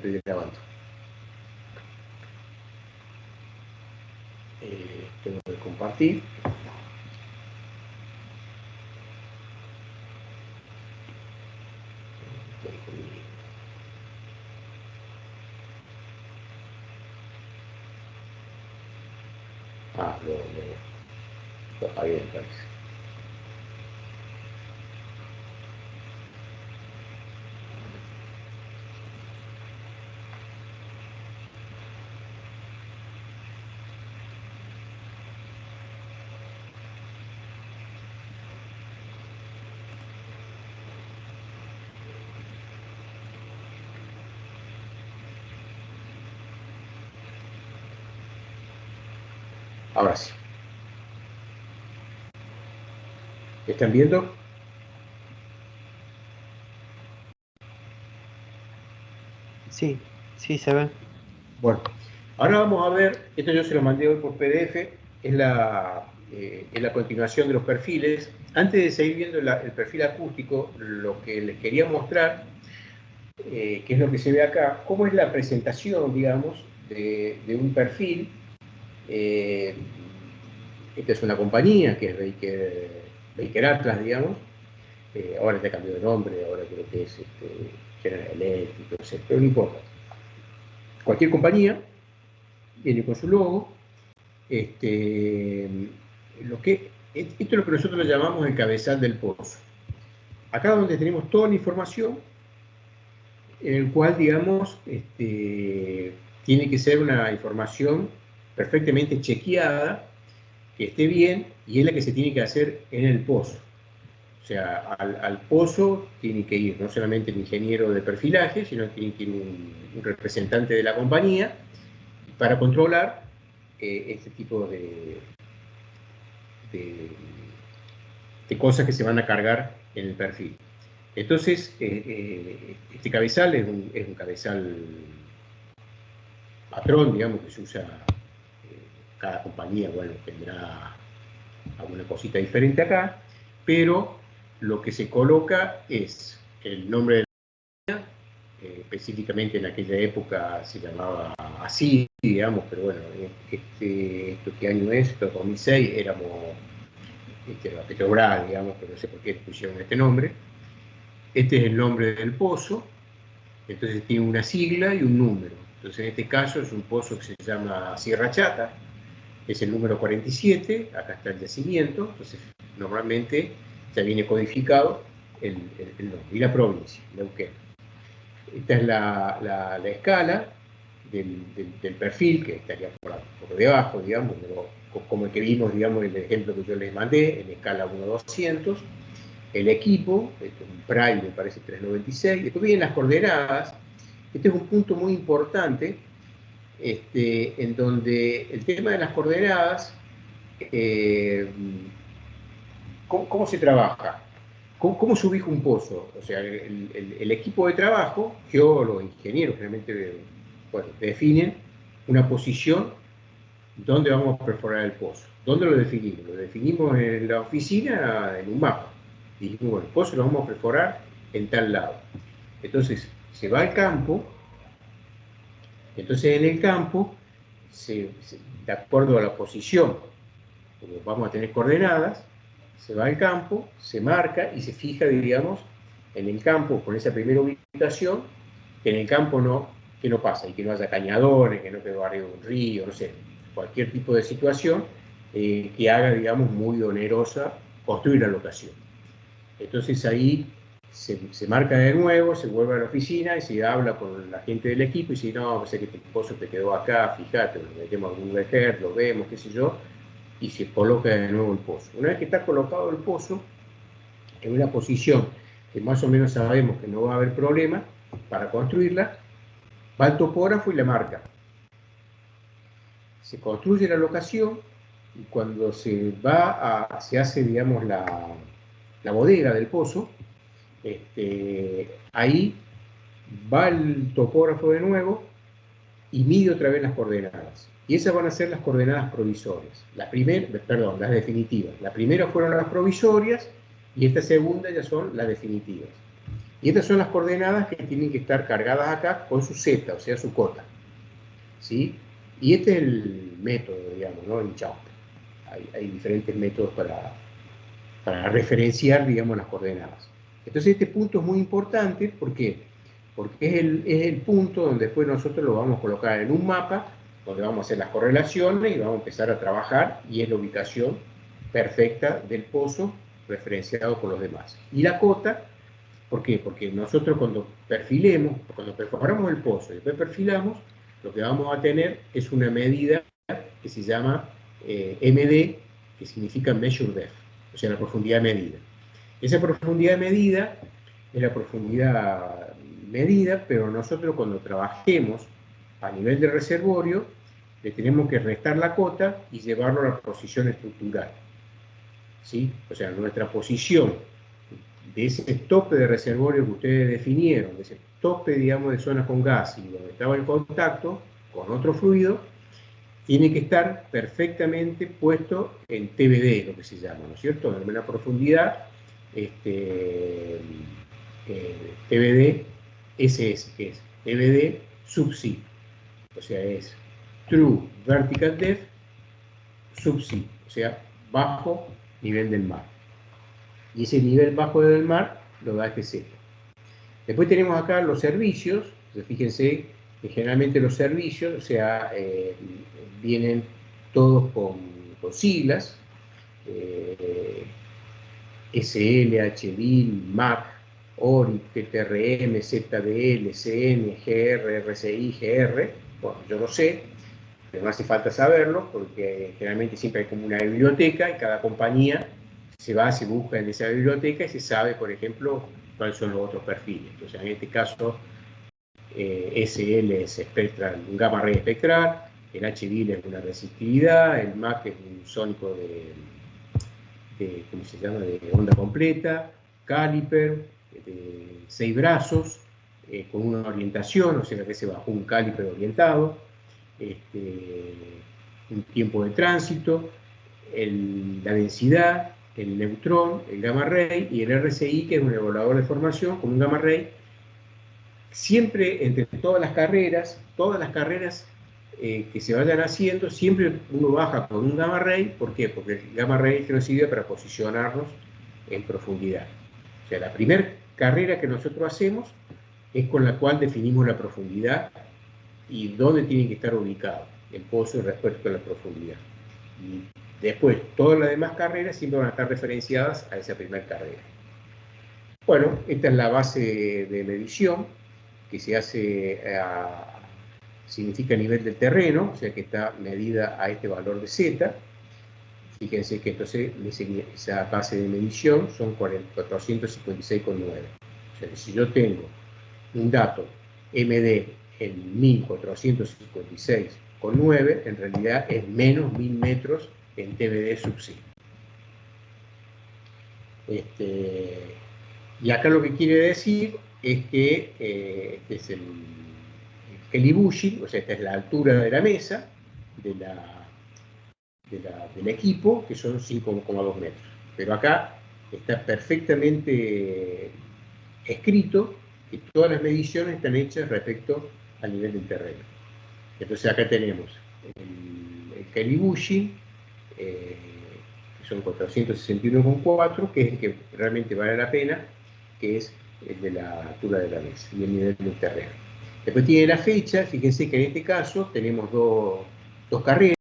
estoy grabando. Tengo que compartir. Lo apagué, me parece. Ahora sí. ¿Están viendo? Sí, sí se ve. Bueno, ahora vamos a ver, esto yo se lo mandé hoy por PDF, es la continuación de los perfiles. Antes de seguir viendo el perfil acústico, lo que les quería mostrar, que es lo que se ve acá, cómo es la presentación, digamos, de un perfil. Esta es una compañía que es Baker Atlas, digamos. Ahora te cambió de nombre, ahora creo que es General Electric, pero no importa. Cualquier compañía viene con su logo. Esto es lo que nosotros lo llamamos el cabezal del pozo. Acá donde tenemos toda la información, en el cual, digamos, tiene que ser una información perfectamente chequeada, que esté bien, y es la que se tiene que hacer en el pozo. O sea, al pozo tiene que ir no solamente el ingeniero de perfilaje, sino que tiene que ir un representante de la compañía para controlar este tipo de cosas que se van a cargar en el perfil. Entonces, este cabezal es un cabezal patrón, digamos, que se usa, cada compañía, bueno, tendrá alguna cosita diferente acá, pero lo que se coloca es el nombre de la compañía, específicamente en aquella época se llamaba así, digamos, pero bueno, ¿esto qué año es? Esto 2006, éramos la Petrobras, digamos, pero no sé por qué pusieron este nombre. Este es el nombre del pozo, entonces tiene una sigla y un número. Entonces en este caso es un pozo que se llama Sierra Chata, es el número 47, acá está el yacimiento, entonces normalmente ya viene codificado el nombre y la provincia, Neuquén. Esta es la escala del perfil, que estaría por debajo, digamos, como el que vimos, digamos, en el ejemplo que yo les mandé, en escala 1-200. El equipo, esto es un Prime, me parece 396. Después vienen las coordenadas. Este es un punto muy importante, en donde el tema de las coordenadas, ¿cómo se trabaja? ¿Cómo se ubica un pozo? O sea, el equipo de trabajo, geólogos, ingenieros, generalmente, bueno, definen una posición donde vamos a perforar el pozo. ¿Dónde lo definimos? Lo definimos en la oficina, en un mapa. Y dijimos, bueno, el pozo lo vamos a perforar en tal lado. Entonces, se va al campo. Entonces, en el campo, de acuerdo a la posición, como vamos a tener coordenadas, se va al campo, se marca y se fija, digamos, en el campo con esa primera ubicación, que en el campo que no pasa, y que no haya cañadores, que no quede arriba de un río, no sé, cualquier tipo de situación que haga, digamos, muy onerosa construir la locación. Entonces ahí se marca de nuevo, se vuelve a la oficina y se habla con la gente del equipo y dice, no, sé que este pozo te quedó acá, fíjate, lo metemos a algún vejer, lo vemos, qué sé yo, y se coloca de nuevo el pozo. Una vez que está colocado el pozo en una posición que más o menos sabemos que no va a haber problema para construirla, va el topógrafo y la marca. Se construye la locación y cuando se hace, digamos, la bodega del pozo, ahí va el topógrafo de nuevo y mide otra vez las coordenadas. Y esas van a ser las coordenadas provisorias. Las definitivas. La primera fueron las provisorias y esta segunda ya son las definitivas. Y estas son las coordenadas que tienen que estar cargadas acá con su z, o sea, su cota. ¿Sí? Y este es el método, digamos, ¿no? En Chaupe. Hay diferentes métodos para referenciar, digamos, las coordenadas. Entonces este punto es muy importante, ¿por qué? Porque es el punto donde después nosotros lo vamos a colocar en un mapa, donde vamos a hacer las correlaciones y vamos a empezar a trabajar, y es la ubicación perfecta del pozo referenciado por los demás. Y la cota, ¿por qué? Porque nosotros cuando perforamos el pozo y después perfilamos, lo que vamos a tener es una medida que se llama MD, que significa Measure Depth, o sea, la profundidad medida. Esa profundidad medida es la profundidad medida, pero nosotros cuando trabajemos a nivel de reservorio, le tenemos que restar la cota y llevarlo a la posición estructural. ¿Sí? O sea, nuestra posición de ese tope de reservorio que ustedes definieron, de ese tope, digamos, de zona con gas y donde estaba en contacto con otro fluido, tiene que estar perfectamente puesto en TBD, lo que se llama, ¿no es cierto? En una profundidad TBD SS, que es TBD subsea, o sea, es True Vertical Depth subsea, o sea, bajo nivel del mar. Y ese nivel bajo del mar lo da este Z. Después tenemos acá los servicios, entonces fíjense que generalmente los servicios, o sea, vienen todos con siglas, SL, HBIL, MAC, ORIT, TTRM, ZDL, CN, GR, RCI, GR. Bueno, yo lo sé, pero no hace falta saberlo, porque generalmente siempre hay como una biblioteca y cada compañía se busca en esa biblioteca y se sabe, por ejemplo, cuáles son los otros perfiles. Entonces, en este caso, SL es espectral, un gamma ray espectral, el HBIL es una resistividad, el MAC es un sónico ¿cómo se llama?, de onda completa, caliper, de 6 brazos, con una orientación, o sea que se bajó un caliper orientado, un tiempo de tránsito, la densidad, el neutrón, el gamma ray y el RCI, que es un evaluador de formación con un gamma ray. Siempre entre todas las carreras que se vayan haciendo, siempre uno baja con un gamma ray. ¿Por qué? Porque el gamma ray es que nos sirve para posicionarnos en profundidad. O sea, la primera carrera que nosotros hacemos es con la cual definimos la profundidad y dónde tiene que estar ubicado el pozo respecto a la profundidad. Y después, todas las demás carreras siempre van a estar referenciadas a esa primera carrera. Bueno, esta es la base de medición que se hace significa nivel del terreno, o sea que está medida a este valor de Z. Fíjense que entonces esa base de medición son 456,9. O sea que si yo tengo un dato MD en 1456,9, en realidad es menos 1000 metros en TBD subsea. Y acá lo que quiere decir es que este es el Kelly bushing, o sea, esta es la altura de la mesa del equipo, que son 5,2 metros. Pero acá está perfectamente escrito que todas las mediciones están hechas respecto al nivel del terreno. Entonces acá tenemos el Kelly bushing, que son 461,4, que es el que realmente vale la pena, que es el de la altura de la mesa y el nivel del terreno. Después tiene la fecha, fíjense que en este caso tenemos dos carreras,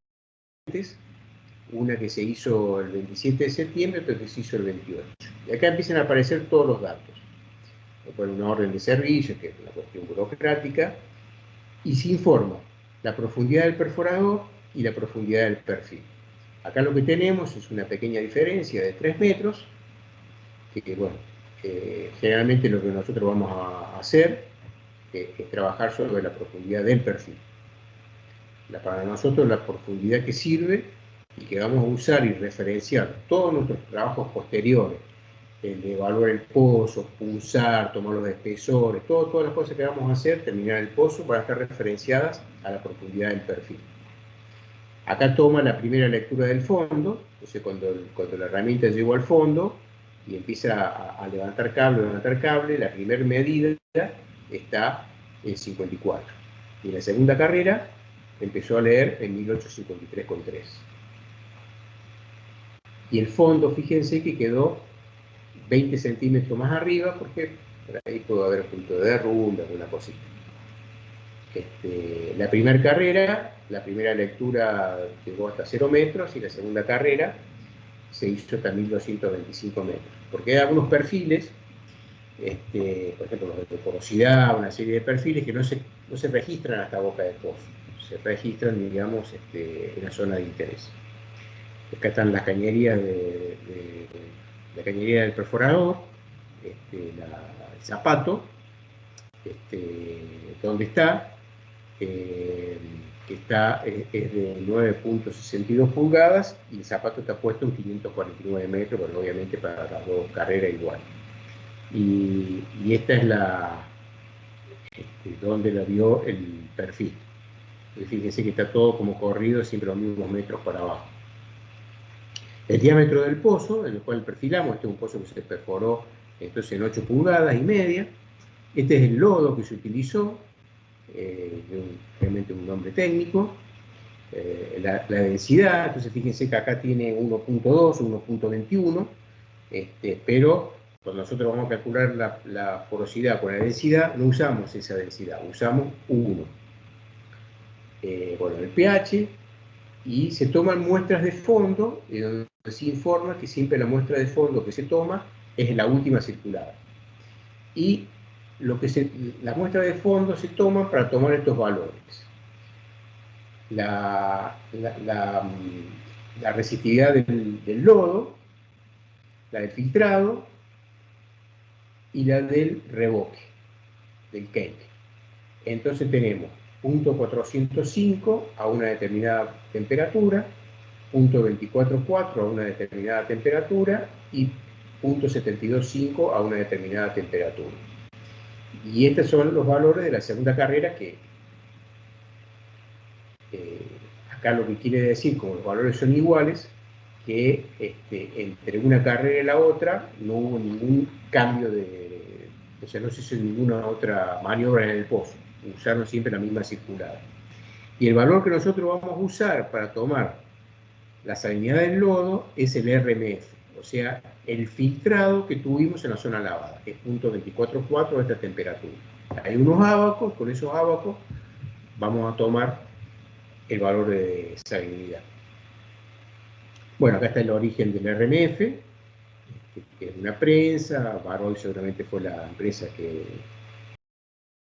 una que se hizo el 27 de septiembre, otra que se hizo el 28. Y acá empiezan a aparecer todos los datos. Por una orden de servicio, que es una cuestión burocrática, y se informa la profundidad del perforador y la profundidad del perfil. Acá lo que tenemos es una pequeña diferencia de 3 metros, que bueno, generalmente lo que nosotros vamos a hacer es trabajar sobre la profundidad del perfil. Para nosotros la profundidad que sirve y que vamos a usar y referenciar todos nuestros trabajos posteriores, el de evaluar el pozo, punzar, tomar los espesores, todas las cosas que vamos a hacer, terminar el pozo, van a estar referenciadas a la profundidad del perfil. Acá toma la primera lectura del fondo, entonces cuando la herramienta llegó al fondo, y empieza a levantar cable, la primera medida está en 54. Y en la segunda carrera empezó a leer en 1853,3. Y el fondo, fíjense que quedó 20 centímetros más arriba, porque por ahí pudo haber punto de derrumbe, alguna cosita. La primera carrera, la primera lectura llegó hasta 0 metros, y la segunda carrera se hizo hasta 1225 metros. Porque hay algunos perfiles, por ejemplo los de porosidad, una serie de perfiles que no se registran hasta boca de pozo, se registran, digamos, en la zona de interés. Acá están las cañerías la cañería del perforador, el zapato, donde está, que es de 9,62 pulgadas, y el zapato está puesto en 549 metros, bueno, obviamente para las dos carreras igual. Y esta es donde lo vio el perfil. Y fíjense que está todo como corrido, siempre los mismos metros para abajo. El diámetro del pozo, en el cual perfilamos, este es un pozo que se perforó entonces en 8 pulgadas y media. Este es el lodo que se utilizó, realmente un nombre técnico. La densidad, entonces fíjense que acá tiene 1,2, 1,21, pero cuando nosotros vamos a calcular la porosidad con la densidad, no usamos esa densidad, usamos 1. Bueno, el pH, y se toman muestras de fondo, donde se informa que siempre la muestra de fondo que se toma es la última circulada. Y la muestra de fondo se toma para tomar estos valores. La resistividad del lodo, la del filtrado y la del reboque, del cake. Entonces tenemos punto 405 a una determinada temperatura, punto 24,4 a una determinada temperatura y punto 72,5 a una determinada temperatura. Y estos son los valores de la segunda carrera, que acá lo que quiere decir, como los valores son iguales, que entre una carrera y la otra no hubo ningún cambio o sea, no se hizo ninguna otra maniobra en el pozo, usaron siempre la misma circulada. Y el valor que nosotros vamos a usar para tomar la salinidad del lodo es el RMF, o sea, el filtrado que tuvimos en la zona lavada, es punto 24,4 a esta temperatura. Hay unos ábacos, con esos ábacos vamos a tomar el valor de salinidad. Bueno, acá está el origen del RMF, que es una prensa, Barol seguramente fue la empresa que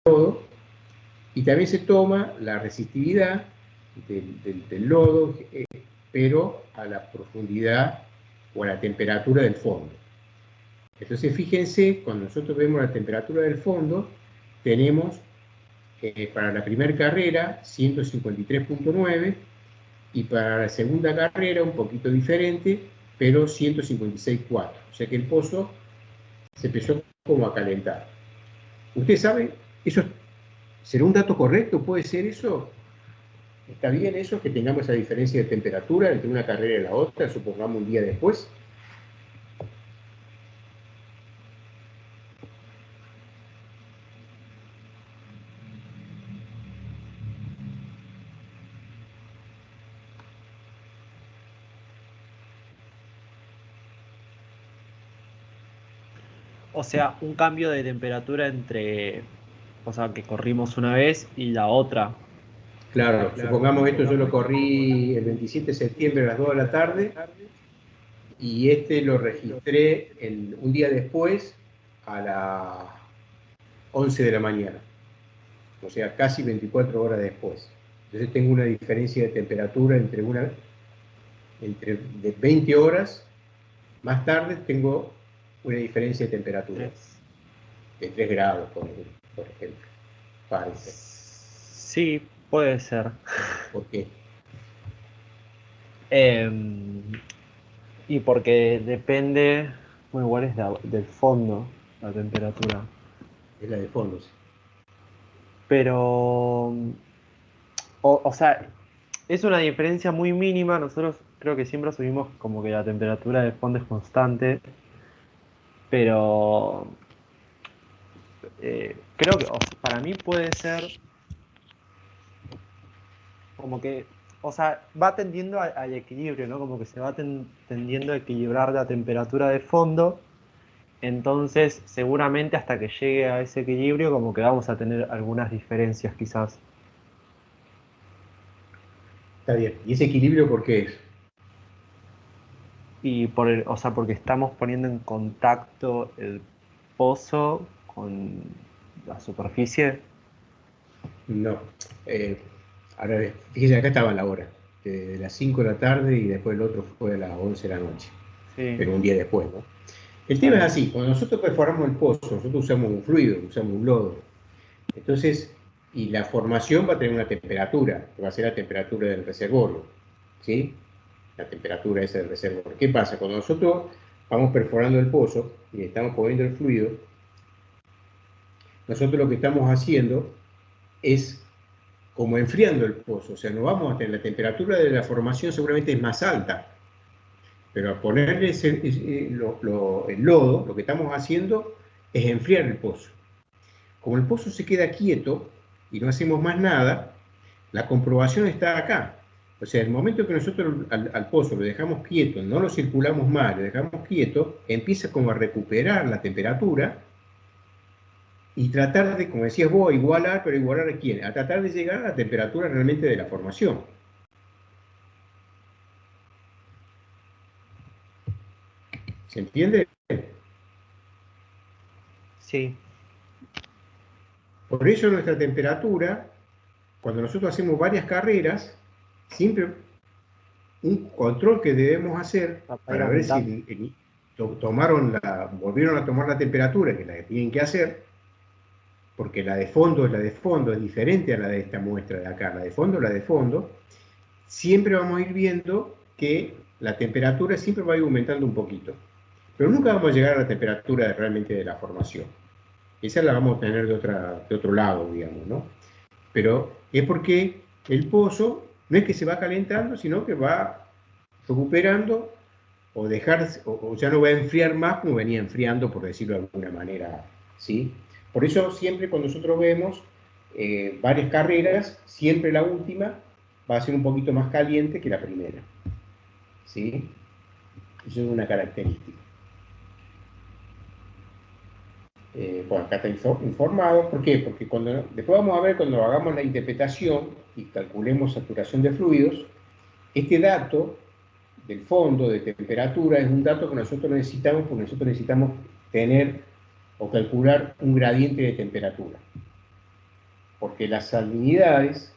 todo, y también se toma la resistividad del lodo, pero a la profundidad o a la temperatura del fondo. Entonces fíjense, cuando nosotros vemos la temperatura del fondo, tenemos para la primera carrera 153,9, y para la segunda carrera un poquito diferente, pero 156,4. O sea que el pozo se empezó como a calentar. ¿Usted sabe? ¿Eso será un dato correcto? ¿Puede ser eso? ¿Está bien eso, que tengamos esa diferencia de temperatura entre una carrera y la otra, supongamos un día después? O sea, un cambio de temperatura entre, o sea, que corrimos una vez y la otra. Claro, supongamos esto yo lo corrí el 27 de septiembre a las 2 de la tarde, y lo registré un día después a las 11 de la mañana. O sea, casi 24 horas después. Entonces tengo una diferencia de temperatura entre de 20 horas, más tarde tengo una diferencia de temperatura de 3 grados, por ejemplo, Fahrenheit. Sí, puede ser. ¿Por qué? Y porque depende, bueno, igual es del fondo, la temperatura. Es la de fondo. Pero, o sea, es una diferencia muy mínima. Nosotros creo que siempre asumimos como que la temperatura de fondo es constante. pero creo que para mí puede ser como que, o sea, va tendiendo al equilibrio, ¿no? Como que se va tendiendo a equilibrar la temperatura de fondo. Entonces, seguramente hasta que llegue a ese equilibrio, como que vamos a tener algunas diferencias quizás. Está bien. ¿Y ese equilibrio por qué es? Y o sea, porque estamos poniendo en contacto el pozo con la superficie. No. Eh, Ahora, fíjese, acá estaba la hora, de las 5 de la tarde y después el otro fue a las 11 de la noche, Sí, pero un día después, ¿no? El está tema es bien. así, cuando nosotros perforamos el pozo, nosotros usamos un fluido, usamos un lodo. Entonces, y la formación va a tener una temperatura, que va a ser la temperatura del reservorio, ¿sí? La temperatura esa del reservorio. ¿Qué pasa? Cuando nosotros vamos perforando el pozo y estamos poniendo el fluido, nosotros lo que estamos haciendo es como enfriando el pozo, o sea, no vamos a tener la temperatura de la formación seguramente es más alta, pero al ponerle el lodo, lo que estamos haciendo es enfriar el pozo. Como el pozo se queda quieto y no hacemos más nada, la comprobación está acá. O sea, el momento que nosotros al pozo lo dejamos quieto, no lo circulamos más, lo dejamos quieto, empieza como a recuperar la temperatura y tratar de, como decías vos, igualar, pero igualar a quién, a tratar de llegar a la temperatura realmente de la formación. ¿Se entiende? Sí, Por eso nuestra temperatura, cuando nosotros hacemos varias carreras, siempre un control que debemos hacer para ir para ver aumentando. si volvieron a tomar la temperatura que la que tienen que hacer, porque la de fondo es diferente a la de esta muestra de acá, la de fondo, siempre vamos a ir viendo que la temperatura siempre va a ir aumentando un poquito, pero nunca vamos a llegar a la temperatura realmente de la formación. Esa la vamos a tener de otro lado, digamos, ¿no? Pero es porque el pozo no es que se va calentando, sino que va recuperando o ya no va a enfriar más como venía enfriando, por decirlo de alguna manera, ¿sí? Por eso siempre cuando nosotros vemos varias carreras, siempre la última va a ser un poquito más caliente que la primera, ¿sí? Eso es una característica. Bueno, acá está informado. ¿Por qué? Porque después vamos a ver cuando hagamos la interpretación y calculemos saturación de fluidos, este dato del fondo de temperatura es un dato que nosotros necesitamos porque nosotros necesitamos tener o calcular un gradiente de temperatura. Porque las salinidades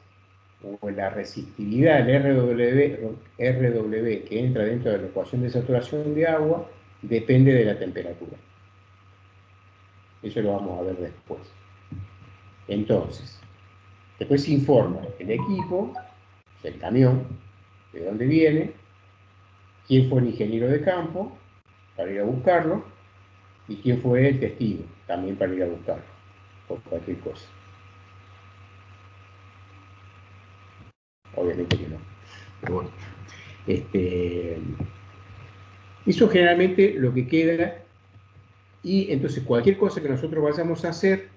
o la resistividad, el RW que entra dentro de la ecuación de saturación de agua, depende de la temperatura. Eso lo vamos a ver después. Entonces, después se informa el equipo, el camión, de dónde viene, quién fue el ingeniero de campo para ir a buscarlo y quién fue el testigo también para ir a buscarlo, por cualquier cosa. Obviamente que no. Pero bueno, eso generalmente lo que queda, y entonces cualquier cosa que nosotros vayamos a hacer,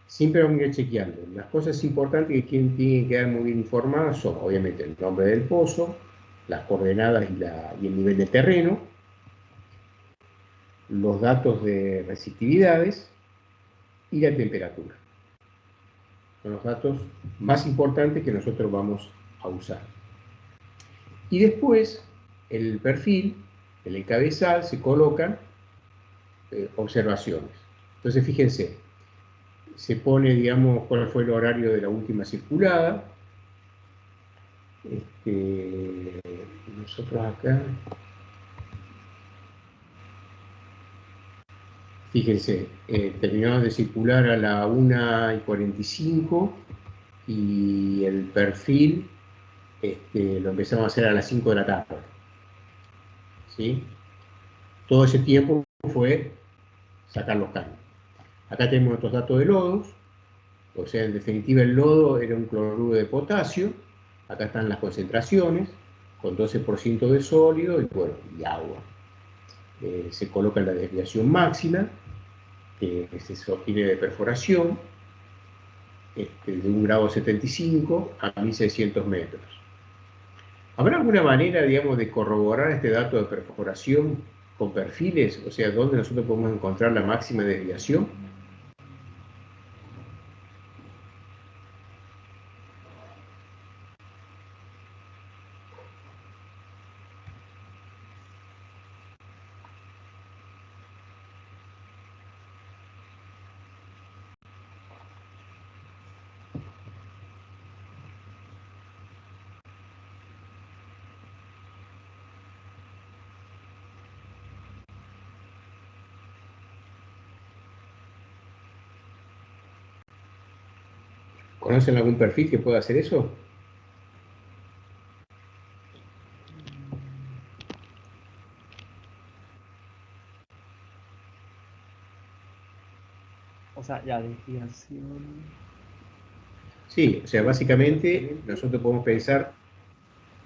siempre vamos a ir chequeando. Las cosas importantes que tienen que quedar muy bien informadas son, obviamente, el nombre del pozo, las coordenadas y el nivel de terreno, los datos de resistividades y la temperatura. Son los datos más importantes que nosotros vamos a usar. Y después, en el perfil, en el cabezal, se colocan observaciones. Entonces, fíjense, se pone, digamos, cuál fue el horario de la última circulada. Nosotros acá, fíjense, terminamos de circular a la 1:45 y el perfil lo empezamos a hacer a las 5 de la tarde. ¿Sí? Todo ese tiempo fue sacar los cambios. Acá tenemos nuestros datos de lodos, o sea, en definitiva el lodo era un cloruro de potasio, acá están las concentraciones, con 12% de sólido y, bueno, y agua. se coloca la desviación máxima, que se sostiene de perforación, de 1,75 grados a 1600 metros. ¿Habrá alguna manera, digamos, de corroborar este dato de perforación con perfiles? O sea, ¿dónde nosotros podemos encontrar la máxima desviación? ¿Conocen algún perfil que pueda hacer eso? O sea, la desviación. Sí, o sea, básicamente nosotros podemos pensar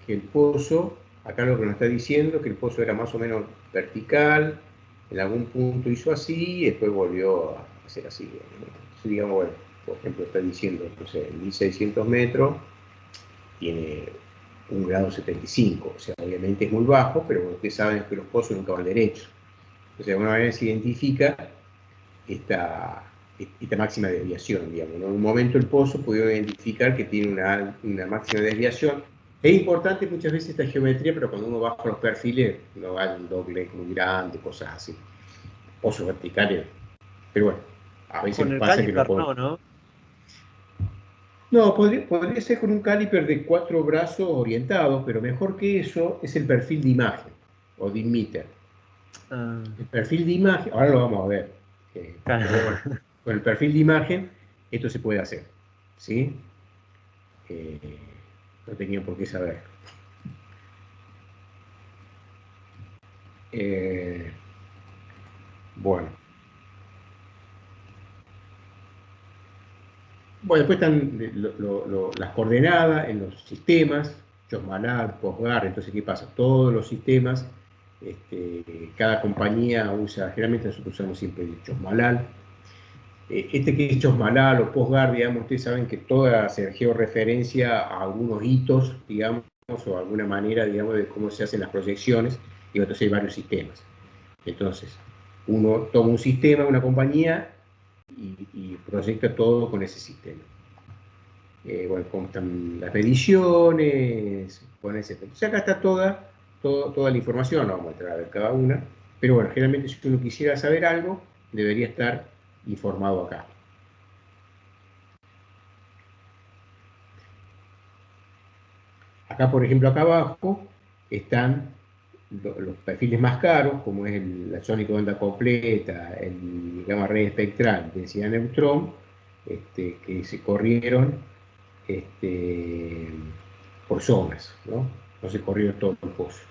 que el pozo, acá lo que nos está diciendo, que el pozo era más o menos vertical, en algún punto hizo así, y después volvió a hacer así. Entonces, digamos, bueno, por ejemplo, está diciendo, no sé, en 1600 metros tiene 1,75 grados, o sea, obviamente es muy bajo, pero bueno, ustedes saben que los pozos nunca van derechos. Entonces, de alguna manera se identifica esta máxima desviación, digamos, ¿no? En un momento el pozo pudieron identificar que tiene una máxima desviación. Es importante muchas veces esta geometría, pero cuando uno baja los perfiles, no va un doble muy grande, cosas así. Pozos verticales. Pero bueno, a veces Con el pasa que no caliper puedo. no, ¿no? No, podría ser con un caliper de 4 brazos orientados, pero mejor que eso es el perfil de imagen, o de emitter. Ah, El perfil de imagen, ahora lo vamos a ver, pero bueno, claro. con el perfil de imagen esto se puede hacer, ¿sí? Eh, no tenía por qué saber. Eh, bueno. Bueno, después están las coordenadas en los sistemas, Josmalal, Postgar, entonces, ¿qué pasa? Todos los sistemas, cada compañía usa, generalmente nosotros usamos siempre el Josmalal. Que es Josmalal o Postgar, digamos, ustedes saben que toda hace georreferencia a algunos hitos, digamos, o alguna manera, digamos, de cómo se hacen las proyecciones, y entonces hay varios sistemas. Entonces, uno toma un sistema, una compañía, y proyecta todo con ese sistema. Bueno, cómo están las mediciones, etc. Entonces acá está toda la información, no vamos a entrar a ver cada una, pero bueno, generalmente si uno quisiera saber algo, debería estar informado acá. Acá, por ejemplo, acá abajo están los perfiles más caros, como es la sónico de onda completa, el gamma ray espectral, densidad neutrón, que se corrieron por zonas, ¿no? No se corrió todo el pozo.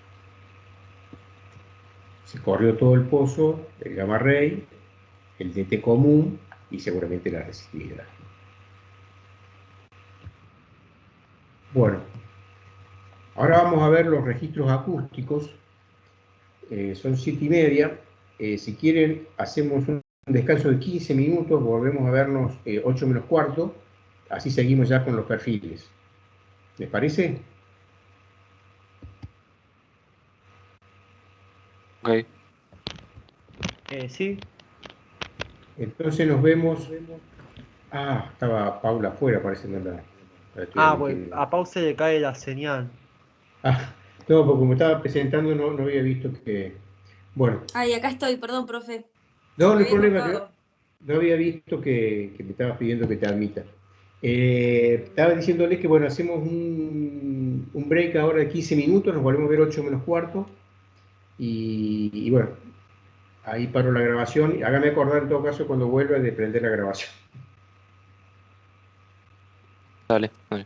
Se corrió todo el pozo, el gamma ray, el DT común y seguramente la resistividad. Bueno, ahora vamos a ver los registros acústicos. Son 7:30. Si quieren, hacemos un descanso de 15 minutos, volvemos a vernos 8 menos cuarto, así seguimos ya con los perfiles. ¿Les parece? Ok. Sí. Entonces nos vemos. Ah, estaba Paula afuera, parece, no la estoy Ah, pues admitiendo. a Pau se le cae la señal. Ah, no, porque como estaba presentando no había visto que... Bueno, Ay, acá estoy, perdón, profe. Se no me hay había problema, que cortado. no había visto que me estabas pidiendo que te admita. Estaba diciéndole que, bueno, hacemos un break ahora de 15 minutos, nos volvemos a ver 8 menos cuarto, y bueno, ahí paro la grabación. Hágame acordar en todo caso cuando vuelva de prender la grabación. Dale, dale.